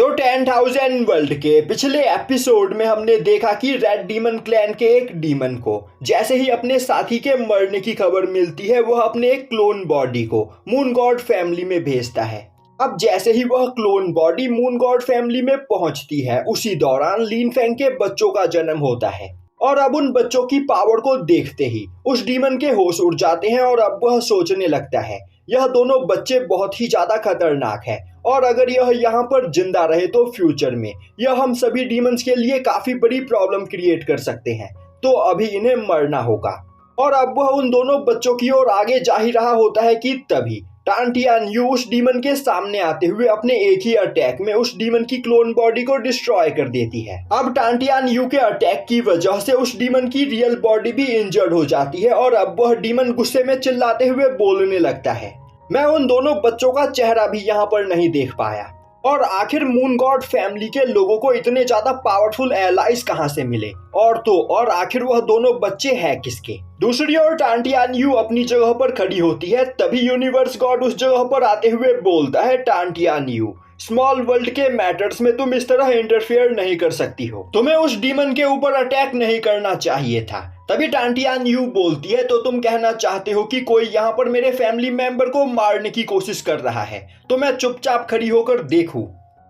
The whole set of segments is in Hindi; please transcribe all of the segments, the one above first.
तो 10,000 वर्ल्ड के पिछले एपिसोड में हमने देखा कि रेड डीमन क्लैन के एक डीमन को जैसे ही अपने साथी के मरने की खबर मिलती है वह अपने एक क्लोन बॉडी को मून गॉड फैमिली में भेजता है। अब जैसे ही वह clone body moon God family में पहुंचती है उसी दौरान लिन फेंग के बच्चों का जन्म होता है और अब उन बच्चों की पावर को देखते ही उस डीमन के होश उड़ जाते हैं और अब वह सोचने लगता है यह दोनों बच्चे बहुत ही ज्यादा खतरनाक है और अगर यह यहाँ पर जिंदा रहे तो फ्यूचर में यह हम सभी डीमंस के लिए काफी बड़ी प्रॉब्लम क्रिएट कर सकते हैं, तो अभी इन्हें मरना होगा। और अब वह उन दोनों बच्चों की ओर आगे जा ही रहा होता है कि तभी टांटियानयू उस डीमन के सामने आते हुए अपने एक ही अटैक में उस डीमन की क्लोन बॉडी को डिस्ट्रॉय कर देती है। अब टांटियानयू के अटैक की वजह से उस डीमन की रियल बॉडी भी इंजर्ड हो जाती है और अब वह डीमन गुस्से में चिल्लाते हुए बोलने लगता है। मैं उन दोनों बच्चों का चेहरा भी यहाँ पर नहीं देख पाया और आखिर मून गॉड फैमिली के लोगों को इतने ज्यादा पावरफुल एलाइज कहां से मिले और आखिर वह दोनों बच्चे हैं किसके। दूसरी ओर टांटियानयू अपनी जगह पर खड़ी होती है, तभी यूनिवर्स गॉड उस जगह पर आते हुए बोलता है, टांटियानयू स्मॉल वर्ल्ड के मैटर्स में तुम इस तरह इंटरफेयर नहीं कर सकती हो, तुम्हें उस डीमन के ऊपर अटैक नहीं करना चाहिए था। तभी टांटियानयू बोलती है, तो तुम कहना चाहते हो कि कोई यहाँ पर मेरे फैमिली मेंबर को मारने की कोशिश कर रहा है तो मैं चुपचाप खड़ी होकर देखूं?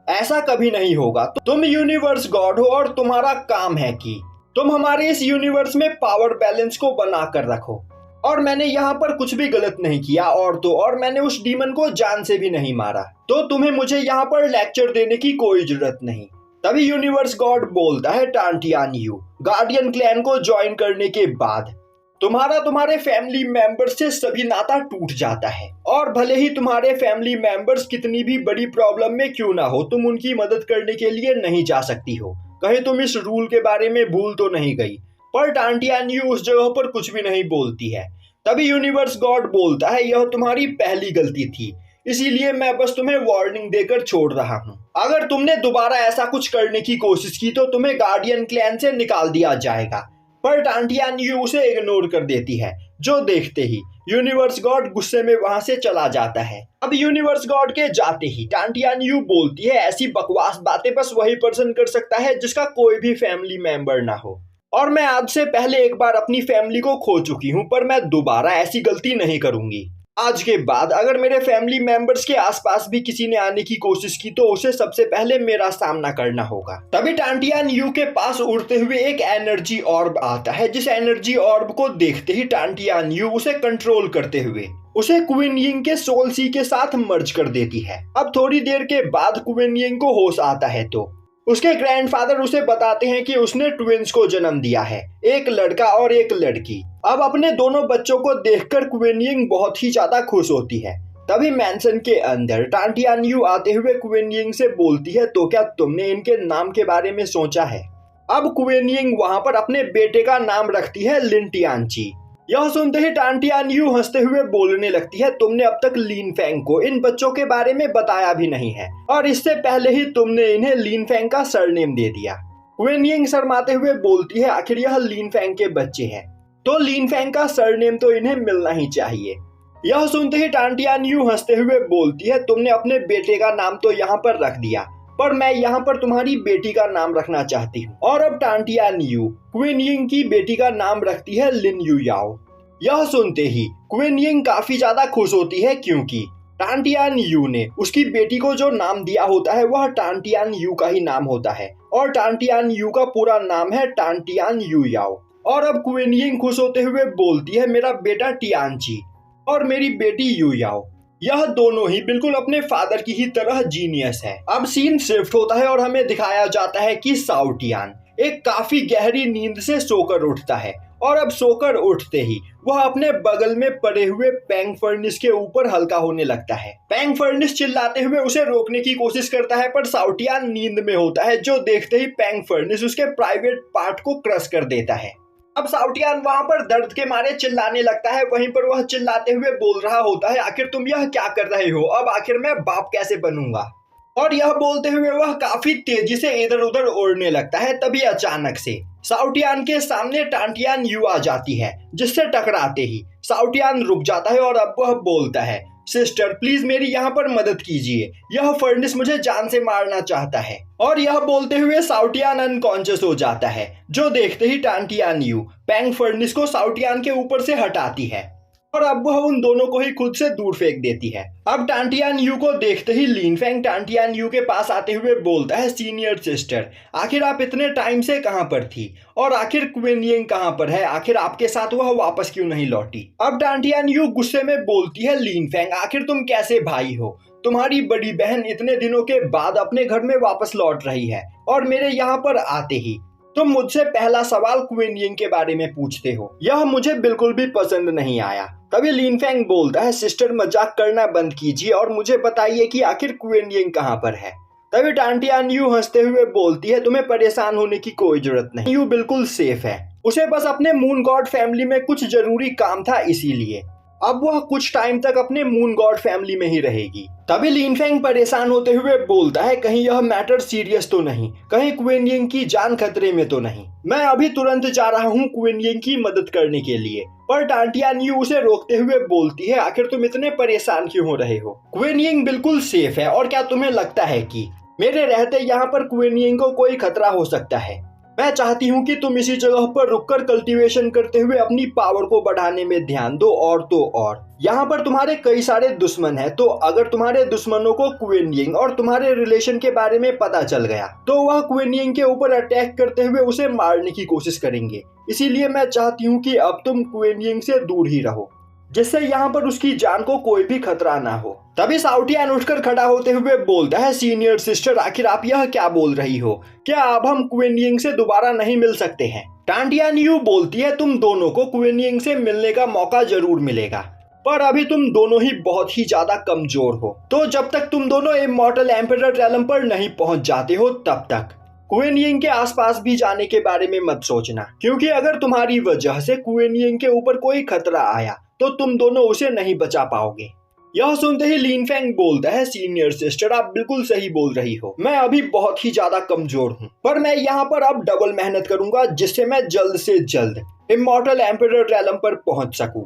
ऐसा कभी नहीं होगा। तुम यूनिवर्स गॉड हो और तुम्हारा काम है कि तुम हमारे इस यूनिवर्स में पावर बैलेंस को बना कर रखो और मैंने यहाँ पर कुछ भी गलत नहीं किया और मैंने उस डीमन को जान से भी नहीं मारा, तो तुम्हें मुझे यहाँ पर लेक्चर देने की कोई जरूरत नहीं। तभी यूनिवर्स गॉड बोलता है, टांटियानयू गार्डियन क्लैन को ज्वाइन करने के बाद तुम्हारे फैमिली मेंबर्स से सभी नाता टूट जाता है और भले ही तुम्हारे फैमिली मेंबर्स कितनी भी बड़ी प्रॉब्लम में क्यों ना हो तुम उनकी मदद करने के लिए नहीं जा सकती हो। कहीं तुम इस रूल के बारे में भूल तो नहीं गई? पर टांटियानयू उस जगह पर कुछ भी नहीं बोलती है। तभी यूनिवर्स गॉड बोलता है, यह तुम्हारी पहली गलती थी, इसीलिए मैं बस तुम्हें वार्निंग देकर छोड़ रहा हूँ। अगर तुमने दोबारा ऐसा कुछ करने की कोशिश की तो तुम्हें गार्डियन क्लैन से निकाल दिया जाएगा। पर टांटियानयू उसे इग्नोर कर देती है, जो देखते ही यूनिवर्स गॉड गुस्से में वहां से चला जाता है। अब यूनिवर्स गॉड के जाते ही टांटियानयू बोलती है, ऐसी बकवास बातें बस वही पर्सन कर सकता है जिसका कोई भी फैमिली मेंबर ना हो और मैं आज से पहले एक बार अपनी फैमिली को खो चुकी हूँ, पर मैं दोबारा ऐसी गलती नहीं करूंगी। आज के बाद अगर मेरे फैमिली मेंबर्स के आसपास भी किसी ने आने की कोशिश की तो उसे सबसे पहले मेरा सामना करना होगा। तभी टांटियानयू के पास उड़ते हुए एक एनर्जी ऑर्ब आता है, जिस एनर्जी ऑर्ब को देखते ही टांटियानयू उसे कंट्रोल करते हुए उसे क्वीन यिंग के सोल सी के साथ मर्ज कर देती है। अब थोड़ी देर के बाद क्वीन यिंग को होश आता है तो उसके ग्रैंडफादर उसे बताते हैं कि उसने ट्विंस को जन्म दिया है, एक लड़का और एक लड़की। अब अपने दोनों बच्चों को देखकर क्वीन यिंग बहुत ही ज्यादा खुश होती है। तभी मैंसन के अंदर टांटियानयू आते हुए क्वीन यिंग से बोलती है, तो क्या तुमने इनके नाम के बारे में सोचा है? अब क्वीन यिंग वहां पर अपने बेटे का नाम रखती है लिन टियानची। यह सुनते ही टांटियानयू हंसते हुए बोलने लगती है, तुमने अब तक लिन फेंग को इन बच्चों के बारे में बताया भी नहीं है और इससे पहले ही तुमने इन्हें लिन फेंग का सरनेम दे दिया। क्वीन यिंग शर्माते हुए बोलती है, आखिर यह लिन फेंग के बच्चे हैं तो लिन फेंग का सरनेम तो इन्हें मिलना ही चाहिए। यह सुनते ही टांटियानयू हंसते हुए बोलती है, तुमने अपने बेटे का नाम तो यहाँ पर रख दिया पर मैं यहाँ पर तुम्हारी बेटी का नाम रखना चाहती हूँ। और अब टांटियानयू क्वीन यिंग की बेटी का नाम रखती है लिन युयाओ। यह सुनते ही क्वीन यिंग काफी ज्यादा खुश होती है क्योंकि टांटियानयू ने उसकी बेटी को जो नाम दिया होता है वह टांटियानयू का ही नाम होता है और टांटियानयू का पूरा नाम है टांटियानयू याओ। और अब क्वीन यिंग खुश होते हुए बोलती है, मेरा बेटा टियानची और मेरी बेटी युयाओ यह दोनों ही बिल्कुल अपने फादर की ही तरह जीनियस है। अब सीन शिफ्ट होता है और हमें दिखाया जाता है कि साओ टियान एक काफी गहरी नींद से सोकर उठता है और अब सोकर उठते ही वह अपने बगल में पड़े हुए पैंग फर्निस के ऊपर हल्का होने लगता है। पैंग फर्निस चिल्लाते हुए उसे रोकने की कोशिश करता है पर साओ टियान नींद में होता है, जो देखते ही पैंग फर्निस उसके प्राइवेट पार्ट को क्रश कर देता है। अब साओ टियान वहां पर दर्द के मारे चिल्लाने लगता है, वहीं पर वह चिल्लाते हुए बोल रहा होता है, आखिर तुम यह क्या कर रहे हो? अब आखिर मैं बाप कैसे बनूंगा? और यह बोलते हुए वह काफी तेजी से इधर उधर उड़ने लगता है। तभी अचानक से साओ टियान के सामने टांटियानयू आ जाती है, जिससे टकराते ही साओ टियान रुक जाता है और अब वह बोलता है, सिस्टर प्लीज मेरी यहाँ पर मदद कीजिए, यह फर्नेस मुझे जान से मारना चाहता है। और यह बोलते हुए साउटियान अनकॉन्शियस हो जाता है, जो देखते ही टांटियान यू पैंग फर्नेस को साउटियान के ऊपर से हटाती है और अब वह उन दोनों को ही खुद से दूर फेंक देती है। अब टांटियान यू को देखते ही लिन फेंग टांटियान यू के पास आते हुए बोलता है, सीनियर सिस्टर आखिर आप इतने टाइम से कहां पर थी और आखिर क्वीन यिंग कहां पर है, आखिर आपके साथ वह वापस क्यों नहीं लौटी। अब टांटियान यू गुस्से में बोलती है, लिन फेंग आखिर तुम कैसे भाई हो, तुम्हारी बड़ी बहन इतने दिनों के बाद अपने घर में वापस लौट रही है और मेरे यहाँ पर आते ही तुम मुझसे पहला सवाल क्वीन यिंग के बारे में पूछते हो, यह मुझे बिल्कुल भी पसंद नहीं आया। तभी लिन फेंग बोलता है, सिस्टर मजाक करना बंद कीजिए और मुझे बताइए कि आखिर क्वीन यिंग कहाँ पर है। तभी टांटियान यू हंसते हुए बोलती है, तुम्हें परेशान होने की कोई जरूरत नहीं, यू बिल्कुल सेफ है, उसे बस अपने मून गॉड फैमिली में कुछ जरूरी काम था इसीलिए अब वह कुछ टाइम तक अपने मून गॉड फैमिली में ही रहेगी। तभी लिन फेंग परेशान होते हुए बोलता है, कहीं यह मैटर सीरियस तो नहीं, कहीं क्वीन यिंग की जान खतरे में तो नहीं। मैं अभी तुरंत जा रहा हूँ क्वीन यिंग की मदद करने के लिए। पर टांटियान यू उसे रोकते हुए बोलती है, आखिर तुम इतने परेशान क्यों हो रहे हो, क्वीन यिंग बिल्कुल सेफ है और क्या तुम्हें लगता है कि मेरे रहते यहाँ पर क्वीन यिंग को कोई खतरा हो सकता है। मैं चाहती हूँ कि तुम इसी जगह पर रुककर कल्टीवेशन करते हुए अपनी पावर को बढ़ाने में ध्यान दो। और तो और यहाँ पर तुम्हारे कई सारे दुश्मन हैं, तो अगर तुम्हारे दुश्मनों को क्वीन यिंग और तुम्हारे रिलेशन के बारे में पता चल गया तो वह क्वीन यिंग के ऊपर अटैक करते हुए उसे मारने की कोशिश करेंगे। इसीलिए मैं चाहती हूँ कि अब तुम क्वीन यिंग से दूर ही रहो, जिससे यहाँ पर उसकी जान को कोई भी खतरा ना हो। तभी साउटियान उठकर खड़ा होते हुए बोलता है, सीनियर सिस्टर आखिर आप यह क्या बोल रही हो, क्या अब हम क्वीन यिंग से दोबारा नहीं मिल सकते हैं। टांटियान यू बोलती है, तुम दोनों को क्वीन यिंग से मिलने का मौका जरूर मिलेगा, पर अभी तुम दोनों ही बहुत ही ज्यादा कमजोर हो, तो जब तक तुम दोनों इमॉर्टल एम्परर रेलम पर नहीं पहुंच जाते हो तब तक क्वीन यिंग के आसपास भी जाने के बारे में मत सोचना, क्योंकि अगर तुम्हारी वजह से क्वीन यिंग के ऊपर कोई खतरा आया तो तुम दोनों उसे नहीं बचा पाओगे। यह सुनते ही लिन फेंग बोलता है, सीनियर सिस्टर आप बिल्कुल सही बोल रही हो, मैं अभी बहुत ही ज्यादा कमजोर हूँ, पर मैं यहाँ पर अब डबल मेहनत करूंगा जिससे मैं जल्द से जल्द इमॉर्टल एम्परर रेलम पर पहुंच सकूं।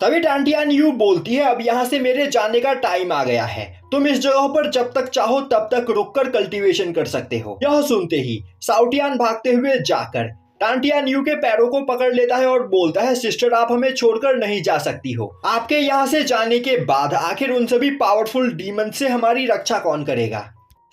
तभी टांटियान यू बोलती है, अब यहाँ से मेरे जाने का टाइम आ गया है, तुम इस जगह पर जब तक चाहो तब तक रुककर कल्टीवेशन कर सकते हो। यह सुनते ही साउटियान भागते हुए जाकर टांटियान यू के पैरों को पकड़ लेता है और बोलता है, सिस्टर आप हमें छोड़कर नहीं जा सकती हो, आपके यहाँ से जाने के बाद आखिर उन सभी पावरफुल डीमन से हमारी रक्षा कौन करेगा।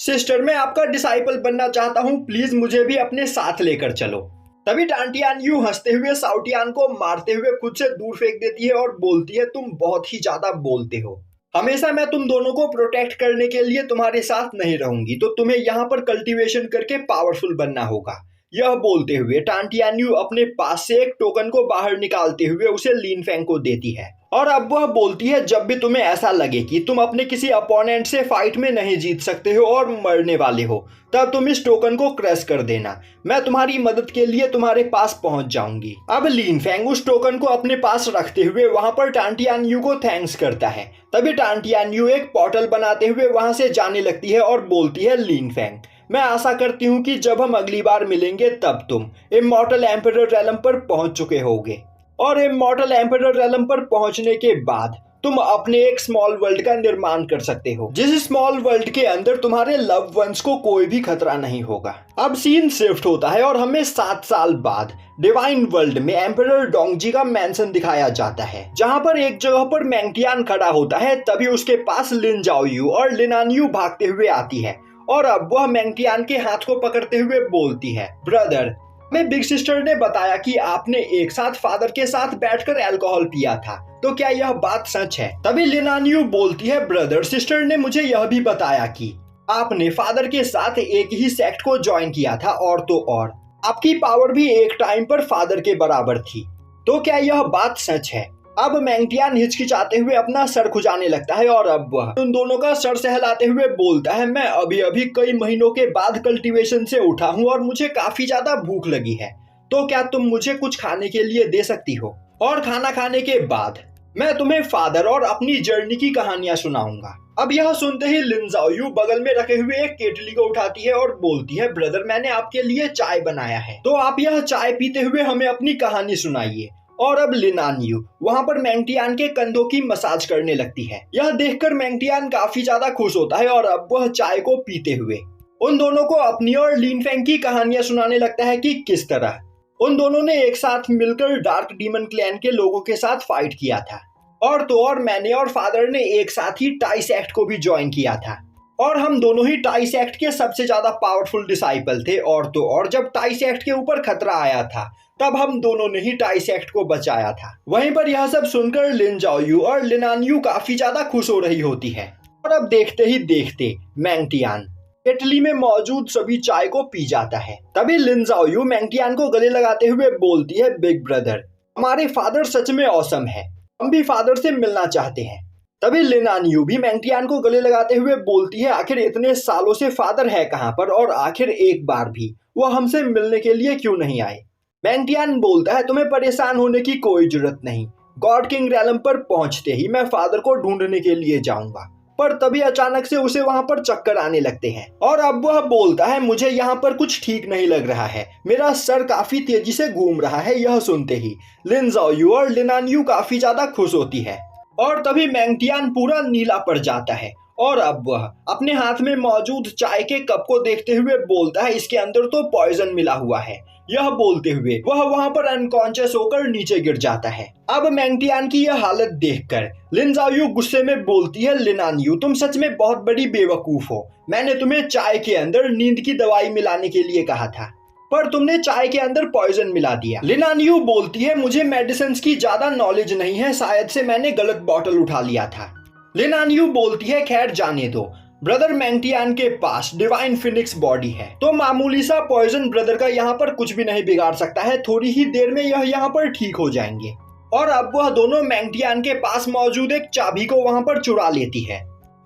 सिस्टर मैं आपका डिसाइपल बनना चाहता हूँ, प्लीज मुझे भी अपने साथ लेकर चलो। तभी टांटियान यू हंसते हुए साउटियान को मारते हुए खुद से दूर फेंक देती है और बोलती है, तुम बहुत ही ज्यादा बोलते हो, हमेशा मैं तुम दोनों को प्रोटेक्ट करने के लिए तुम्हारे साथ नहीं रहूंगी, तो तुम्हें यहाँ पर कल्टीवेशन करके पावरफुल बनना होगा। यह बोलते हुए टांटियान यू अपने पास से एक टोकन को बाहर निकालते हुए उसे लिन फेंग को देती है और अब वह बोलती है, जब भी तुम्हें ऐसा लगे कि तुम अपने किसी अपोनेंट से फाइट में नहीं जीत सकते हो और मरने वाले हो, तब तुम इस टोकन को क्रश कर देना, मैं तुम्हारी मदद के लिए तुम्हारे पास पहुंच जाऊंगी। अब लिन फेंग उस टोकन को अपने पास रखते हुए वहां पर टांटियान यू को थैंक्स करता है। तभी टांटियान यू एक पोर्टल बनाते हुए वहां से जाने लगती है और बोलती है, लिन फेंग मैं आशा करती हूँ कि जब हम अगली बार मिलेंगे तब तुम इमॉर्टल एम्परर रेलम पर पहुंच चुके होगे और इमॉर्टल एम्परर रेलम पर पहुंचने के बाद तुम अपने एक स्मॉल वर्ल्ड का निर्माण कर सकते हो, जिस स्मॉल वर्ल्ड के अंदर तुम्हारे लव वंस को कोई भी खतरा नहीं होगा। अब सीन शिफ्ट होता है और हमें 7 साल बाद डिवाइन वर्ल्ड में एम्परर डोंगजी का मैंशन दिखाया जाता है, जहां पर एक जगह पर मैंगटियान खड़ा होता है। तभी उसके पास लिन जाओयू और लिनान यू भागते हुए आती है और अब वह मैंगटियान के हाथ को पकड़ते हुए बोलती है, ब्रदर हमें बिग सिस्टर ने बताया कि आपने एक साथ फादर के साथ बैठकर अल्कोहल पिया था, तो क्या यह बात सच है। तभी लिनान यू बोलती है, ब्रदर सिस्टर ने मुझे यह भी बताया कि आपने फादर के साथ एक ही सेक्ट को ज्वाइन किया था और तो और आपकी पावर भी एक टाइम पर फादर के बराबर थी, तो क्या यह बात सच है। अब मैंगटियान हिचकिचाते हुए अपना सर खुजाने लगता है और अब वह उन दोनों का सर सहलाते हुए बोलता है, मैं अभी अभी कई महीनों के बाद कल्टीवेशन से उठा हूँ और मुझे काफी ज्यादा भूख लगी है, तो क्या तुम मुझे कुछ खाने के लिए दे सकती हो, और खाना खाने के बाद मैं तुम्हें फादर और अपनी जर्नी की कहानियां सुनाऊंगा। अब यह सुनते ही लिन जाओयू बगल में रखे हुए एक केटली को उठाती है और बोलती है, ब्रदर मैंने आपके लिए चाय बनाया है, तो आप यह चाय पीते हुए हमें अपनी कहानी सुनाइए। और अब लिनान्यू वहां पर मैंगटियान के कंधों की मसाज करने लगती है। यह देखकर मैंगटियान काफी ज्यादा खुश होता है और अब वह चाय को पीते हुए उन दोनों को अपनी और लिन फेंग की कहानियां सुनाने लगता है कि किस तरह उन दोनों ने एक साथ मिलकर डार्क डीमन क्लैन के लोगों के साथ फाइट किया था। और तो और मैंने और फादर ने एक साथ ही टाई सेक्ट को भी ज्वाइन किया था और हम दोनों ही टाई सेक्ट के सबसे ज्यादा पावरफुल डिसाइपल थे। और तो और जब टाई सेक्ट के ऊपर खतरा आया था तब हम दोनों ने ही टाई सेक्ट को बचाया था। वहीं पर यह सब सुनकर लिन जाओयू और लिनान्यू काफी ज्यादा खुश हो रही होती है। और अब देखते ही देखते मैंगटियान इटली में मौजूद सभी चाय को पी जाता है। तभी लिन जाओयू मैंगटियान को गले लगाते हुए बोलती है, बिग ब्रदर हमारे फादर सच में ऑसम है, हम भी फादर से मिलना चाहते हैं। तभी लिनान्यू भी मैंगटियान को गले लगाते हुए बोलती है, आखिर इतने सालों से फादर है कहाँ पर और आखिर एक बार भी वो हमसे मिलने के लिए क्यों नहीं आए। मैंगटियान बोलता है, तुम्हें परेशान होने की कोई जरूरत नहीं, गॉड किंग रैलम पर पहुंचते ही मैं फादर को ढूंढने के लिए जाऊंगा। पर तभी अचानक से उसे वहां पर चक्कर आने लगते हैं और अब वह बोलता है, मुझे यहाँ पर कुछ ठीक नहीं लग रहा है, मेरा सर काफी तेजी से घूम रहा है। यह सुनते ही लिन जाओयू और लिनान्यू काफी ज्यादा खुश होती है और तभी मैंगटियान पूरा नीला पड़ जाता है और अब वह अपने हाथ में मौजूद चाय के कप को देखते हुए बोलता है, इसके अंदर तो पॉइजन मिला हुआ है। यह बोलते हुए वह वहां पर अनकॉन्शियस होकर नीचे गिर जाता है। अब मैंगटियान की यह हालत देखकर लिन जाओयू गुस्से में बोलती है, लिनान्यू तुम सच में बहुत बड़ी बेवकूफ हो, मैंने तुम्हें चाय के अंदर नींद की दवाई मिलाने के लिए कहा था पर तुमने चाय के अंदर पॉइजन मिला दिया। लिनान्यू बोलती है, मुझे मेडिसिन की ज्यादा नॉलेज नहीं है, शायद से मैंने गलत बॉटल उठा लिया था। लिनान्यू बोलती है, खैर जाने दो, ब्रदर मैंगटियान के पास डिवाइन फिनिक्स बॉडी है तो मामूली सा पॉइजन ब्रदर का यहाँ पर कुछ भी नहीं बिगाड़ सकता है, थोड़ी ही देर में यह यहाँ पर ठीक हो जाएंगे। और अब वह दोनों मैंगटियान के पास मौजूद एक चाबी को वहां पर चुरा लेती है,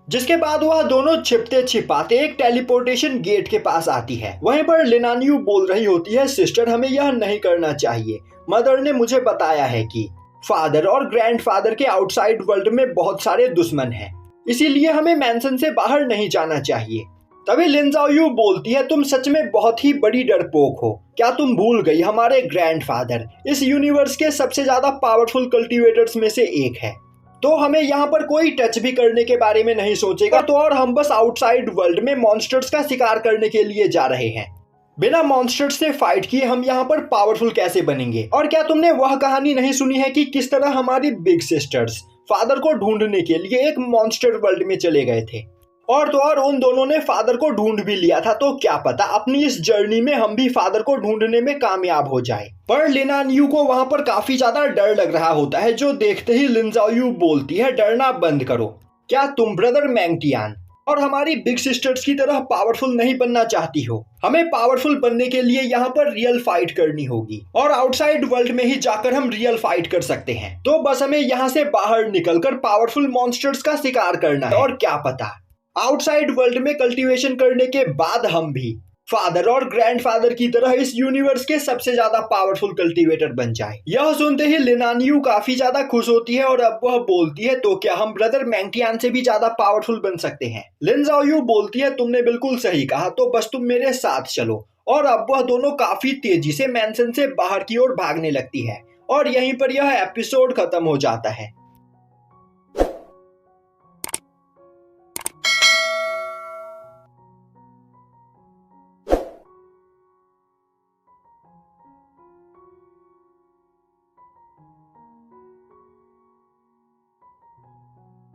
जिसके बाद वह दोनों छिपते छिपाते एक टेलीपोर्टेशन गेट के पास आती है। वहीं पर लिनान्यू बोल रही होती है, सिस्टर हमें यह नहीं करना चाहिए, मदर ने मुझे बताया है कि फादर और ग्रैंडफादर के आउटसाइड वर्ल्ड में बहुत सारे दुश्मन हैं, इसीलिए हमें मैंसन से बाहर नहीं जाना चाहिए। तभी लिन जाओयू बोलती है, तुम सच में बहुत ही बड़ी डरपोक हो, क्या तुम भूल गई हमारे ग्रैंडफादर इस यूनिवर्स के सबसे ज्यादा पावरफुल कल्टीवेटर्स में से एक है, तो हमें यहाँ पर कोई टच भी करने के बारे में नहीं सोचेगा, तो और हम बस आउटसाइड वर्ल्ड में मॉन्स्टर्स का शिकार करने के लिए जा रहे हैं, बिना मॉन्स्टर्स से फाइट किए हम यहाँ पर पावरफुल कैसे बनेंगे। और क्या तुमने वह कहानी नहीं सुनी है कि किस तरह हमारी बिग सिस्टर्स फादर को ढूंढने के लिए एक मॉन्स्टर वर्ल्ड में चले गए थे और तो और उन दोनों ने फादर को ढूंढ भी लिया था, तो क्या पता अपनी इस जर्नी में हम भी फादर को ढूंढने में कामयाब हो जाए। पर लिनान्यू को वहां पर काफी ज्यादा डर लग रहा होता है, जो देखते ही लिन जाओयू बोलती है, डरना बंद करो, क्या तुम ब्रदर मैंगटियान और हमारी बिग सिस्टर्स की तरह पावरफुल नहीं बनना चाहती हो। हमें पावरफुल बनने के लिए यहाँ पर रियल फाइट करनी होगी और आउटसाइड वर्ल्ड में ही जाकर हम रियल फाइट कर सकते हैं। तो बस हमें यहाँ से बाहर निकलकर पावरफुल मॉन्स्टर्स का शिकार करना है और क्या पता आउटसाइड वर्ल्ड में कल्टीवेशन करने के बाद हम भी फादर और ग्रैंडफादर की तरह इस यूनिवर्स के सबसे ज्यादा पावरफुल कल्टीवेटर बन जाए। यह सुनते ही लिनान्यू काफी ज्यादा खुश होती है और अब वह बोलती है, तो क्या हम ब्रदर मैंगटियान से भी ज्यादा पावरफुल बन सकते हैं। लिन जाओयू बोलती है, तुमने बिल्कुल सही कहा, तो बस तुम मेरे साथ चलो। और अब वह दोनों काफी तेजी से मैंसन से बाहर की ओर भागने लगती है और यहीं पर यह एपिसोड खत्म हो जाता है।